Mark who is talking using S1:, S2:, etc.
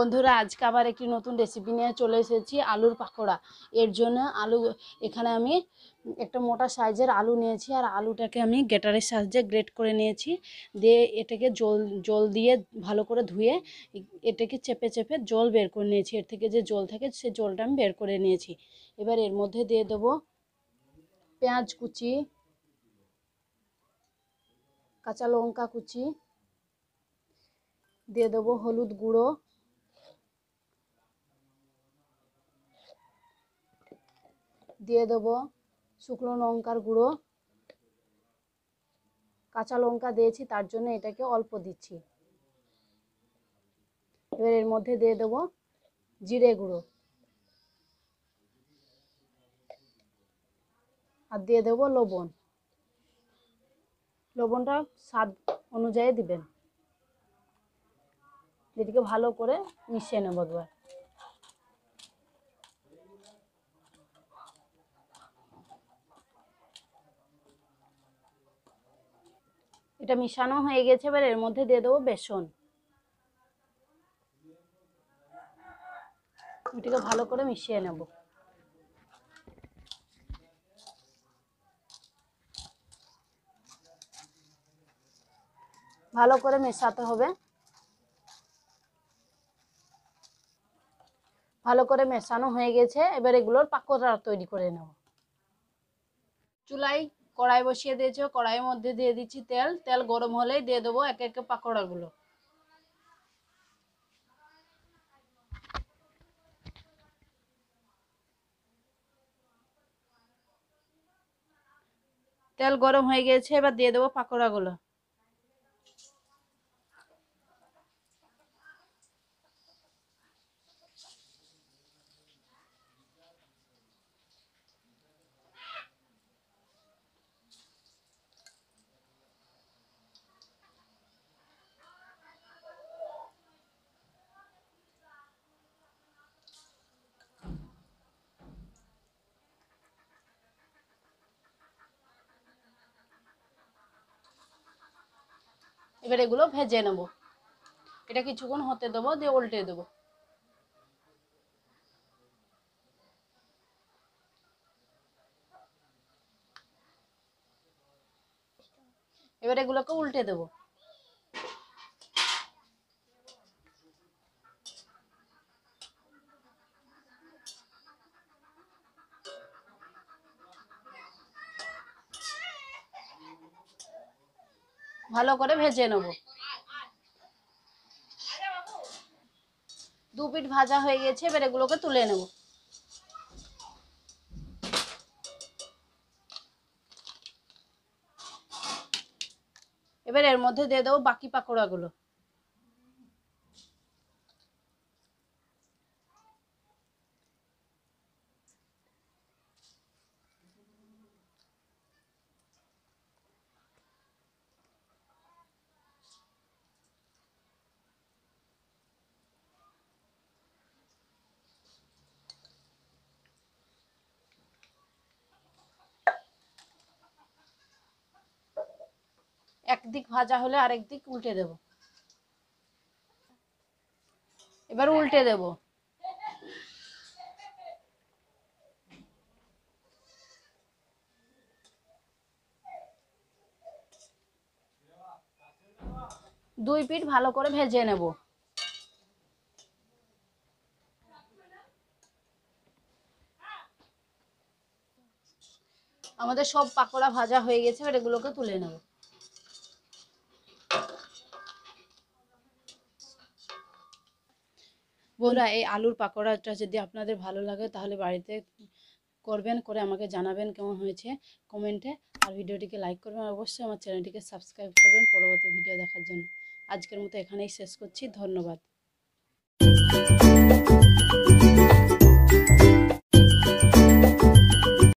S1: বন্ধুরা আজকে আবার একটি নতুন রেসিপি নিয়ে চলে এসেছি আলুর পাকোড়া। এর জন্য আলু এখানে আমি একটা মোটা সাইজের আলু নিয়েছি আর আলুটাকে আমি গ্রেটারের সাহায্যে গ্রেট করে নিয়েছি। দিয়ে এটাকে জল দিয়ে ভালো করে ধুয়ে এটাকে চেপে চেপে জল বের করে নিয়েছি। এর থেকে যে জল থাকে সে জলটা আমি বের করে নিয়েছি। এবার এর মধ্যে দিয়ে দেবো পেঁয়াজ কুচি, কাঁচা লঙ্কা কুচি, দিয়ে দেবো হলুদ গুঁড়ো, দিয়ে দেবো শুকনো লঙ্কার গুঁড়ো। কাঁচা লঙ্কা দিয়েছি তার জন্য এটাকে অল্প দিচ্ছি। এবার এর মধ্যে দিয়ে দেবো জিরে গুঁড়ো আর দিয়ে দেবো লবণ। লবণটা স্বাদ অনুযায়ী দিবেন। এটাকে ভালো করে মিশিয়ে নেব একবার। এটা মিশানো হয়ে গেছে। এবার এর মধ্যে দিয়ে দেবো বেসন। এটাকে ভালো করে মিশিয়ে নেব। ভালো করে মেশাতে হবে। ভালো করে মেশানো হয়ে গেছে। এবার এগুলোর পাকোড়া তৈরি করে নেব। চুলায় কড়াই বসিয়ে দিয়েছি, কড়াইয়ের মধ্যে দিয়ে দিচ্ছি তেল। তেল গরম হলেই দিয়ে দেবো একে একে পাকোড়াগুলো। তেল গরম হয়ে গেছে, এবার দিয়ে দেবো পাকোড়াগুলো। এবার এগুলো ভেজে নেব। এটা কিছুক্ষণ হতে দেবো, দিয়ে উল্টে দেবো। এবার এগুলোকে উল্টে দেবো। ভালো করে ভেজে নেব। দু পিঠ ভাজা হয়ে গেছে, এবার এগুলোকে তুলে নেব। এবার এর মধ্যে দিয়ে দেবো বাকি পাকোড়াগুলো। একদিক ভাজা হলে আরেক দিক উল্টে দেব। এবার উল্টে দেব। দুই পিঠ ভালো করে ভেজে নেব। আমাদের সব পাকোড়া ভাজা হয়ে গেছে, এবার এগুলোকে তুলে নেব। বন্ধুরা এই আলুর পাকোড়াটা যদি আপনাদের ভালো লাগে তাহলে বাড়িতে করবেন, করে আমাকে জানাবেন কেমন হয়েছে কমেন্টে। আর ভিডিওটিকে লাইক করবেন, অবশ্যই আমার চ্যানেলটিকে সাবস্ক্রাইব করবেন পরবর্তী ভিডিও দেখার জন্য। আজকের মতো এখানেই শেষ করছি। ধন্যবাদ।